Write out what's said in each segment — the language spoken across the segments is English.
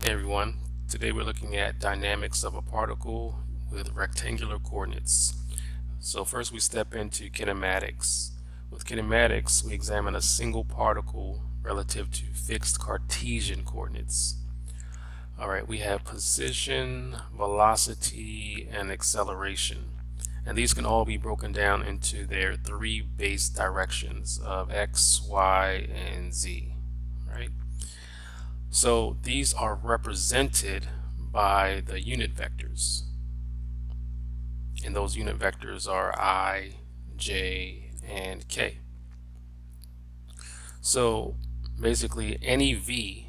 Hey everyone, today we're looking at dynamics of a particle with rectangular coordinates. So first we step into kinematics. With kinematics, we examine a single particle relative to fixed Cartesian coordinates. Alright, we have position, velocity, and acceleration. And these can all be broken down into their three base directions of x, y, and z. Right? So these are represented by the unit vectors. And those unit vectors are I, J, and K. So basically any V,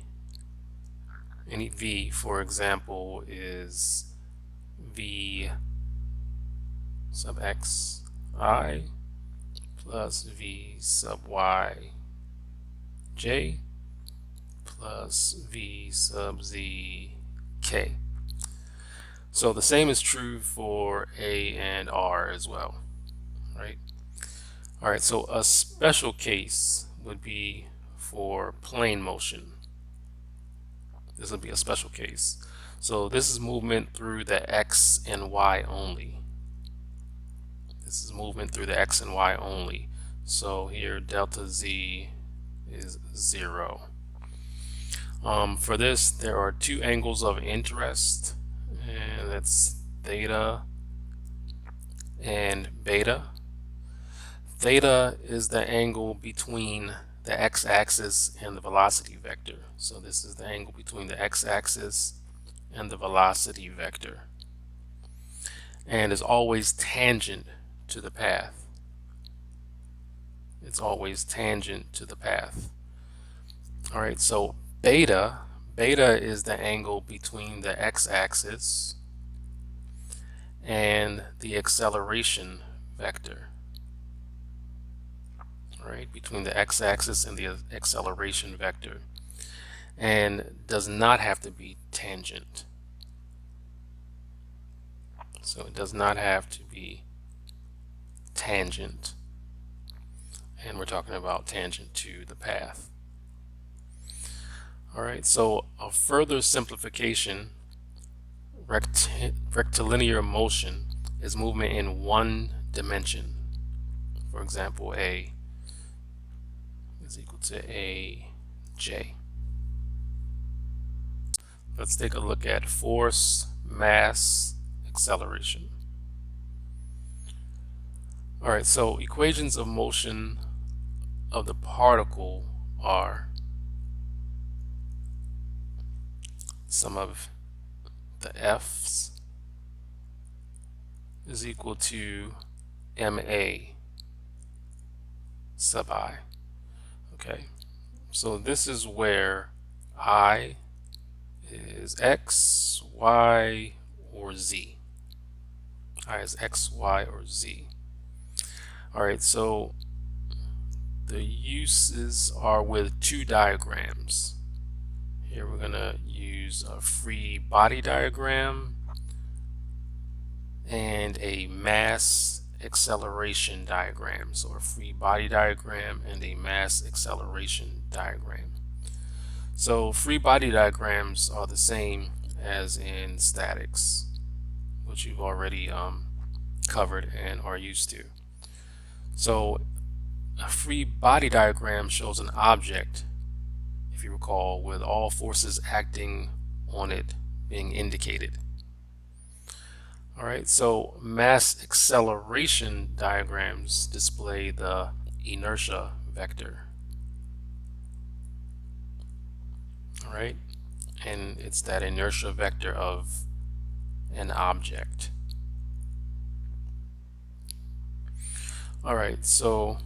for example, is V sub x I plus V sub y j plus V sub z k. So the same is true for A and R as well, right? All right, so a special case would be for plane motion. This would be a special case. So this is movement through the X and Y only. This is movement through the X and Y only. So here delta Z is 0. For this, there are two angles of interest, and that's theta and beta. Theta is the angle between the x-axis and the velocity vector. So this is the angle between the x-axis and the velocity vector, and is always tangent to the path. It's always tangent to the path. All right, so beta is the angle between the x-axis and the acceleration vector. Right, between the x-axis and the acceleration vector, and does not have to be tangent. So it does not have to be tangent, and we're talking about tangent to the path. Alright, so a further simplification, rectilinear motion is movement in one dimension. For example, A is equal to AJ. Let's take a look at force, mass, acceleration. Alright, so equations of motion of the particle are sum of the F's is equal to MA sub I. Okay, so this is where I is X, Y, or Z. I is X, Y, or Z. Alright, so the uses are with two diagrams. Here we're going to use a free body diagram and a mass acceleration diagram. So a free body diagram and a mass acceleration diagram. So free body diagrams are the same as in statics, which you've already covered and are used to. So a free body diagram shows an object, if you recall, with all forces acting on it being indicated. Alright, so mass acceleration diagrams display the inertia vector. Alright, and it's that inertia vector of an object. Alright, so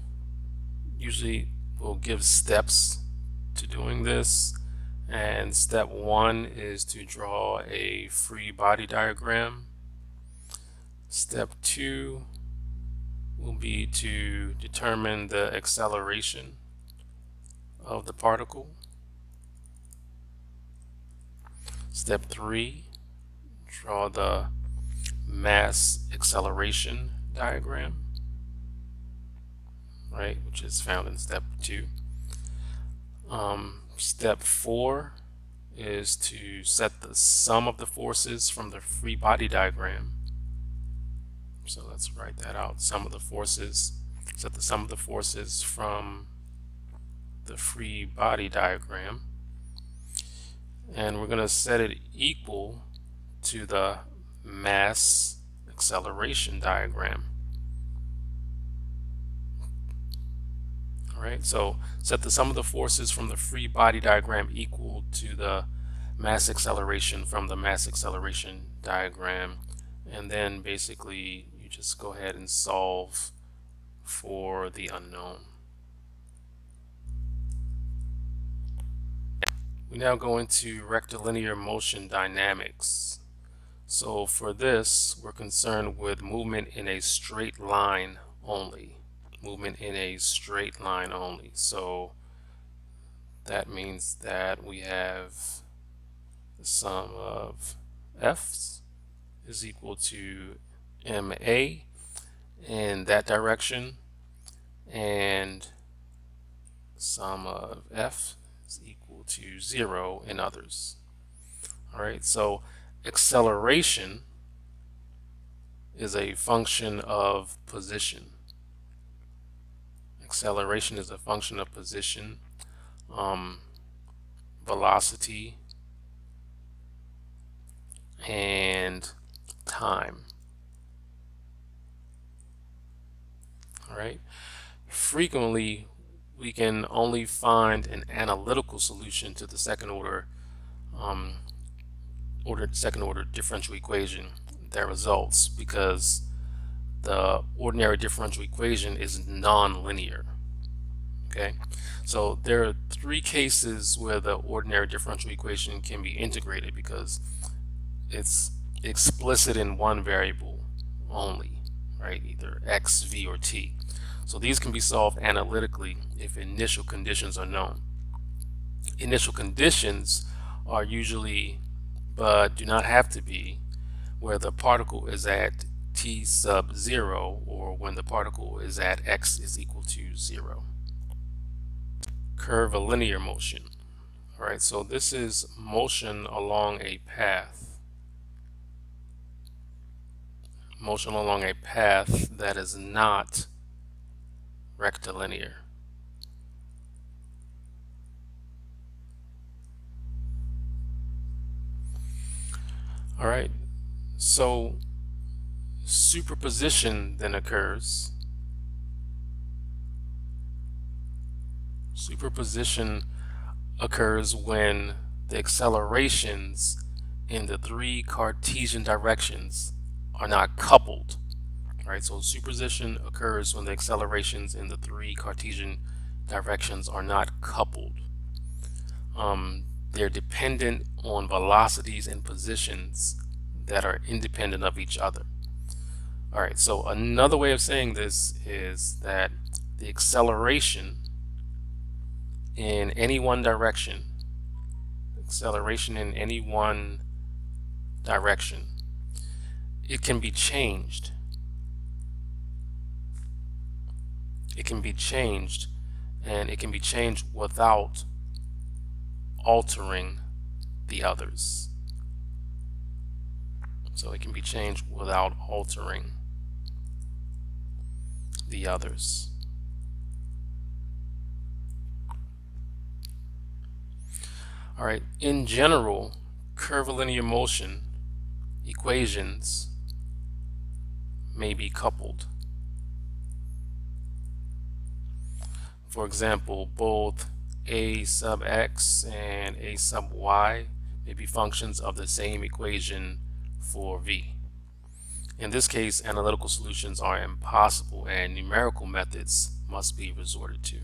usually we'll give steps to doing this, and step 1 is to draw a free body diagram. Step 2 will be to determine the acceleration of the particle. Step 3, draw the mass acceleration diagram, right, which is found in step 2. Step 4 is to set the sum of the forces from the free body diagram. So let's write that out. Sum of the forces. Set the sum of the forces from the free body diagram. And we're going to set it equal to the mass acceleration diagram. All right, so set the sum of the forces from the free body diagram equal to the mass acceleration from the mass acceleration diagram, and then basically you just go ahead and solve for the unknown. We now go into rectilinear motion dynamics. So for this, we're concerned with movement in a straight line only. Movement in a straight line only. So that means that we have the sum of f's is equal to ma in that direction, and sum of f is equal to 0 in others. All right, so acceleration is a function of position. Acceleration is a function of position, velocity, and time. All right. Frequently, we can only find an analytical solution to the um, second order differential equation that results because the ordinary differential equation is non-linear. Okay, so there are three cases where the ordinary differential equation can be integrated because it's explicit in one variable only, right? Either x, v, or t. So these can be solved analytically if initial conditions are known. Initial conditions are usually, but do not have to be, where the particle is at t sub 0 or when the particle is at x is equal to 0. Curvilinear motion. All right, so this is motion along a path. Motion along a path that is not rectilinear. All right, so superposition then occurs. Superposition occurs when the accelerations in the three Cartesian directions are not coupled. Right, so superposition occurs when the accelerations in the three Cartesian directions are not coupled. They're dependent on velocities and positions that are independent of each other. All right, so another way of saying this is that the acceleration in any one direction, acceleration in any one direction, it can be changed. It can be changed, and it can be changed without altering the others. So it can be changed without altering the others. All right, in general, curvilinear motion equations may be coupled. For example, both a sub x and a sub y may be functions of the same equation for v. In this case, analytical solutions are impossible and numerical methods must be resorted to.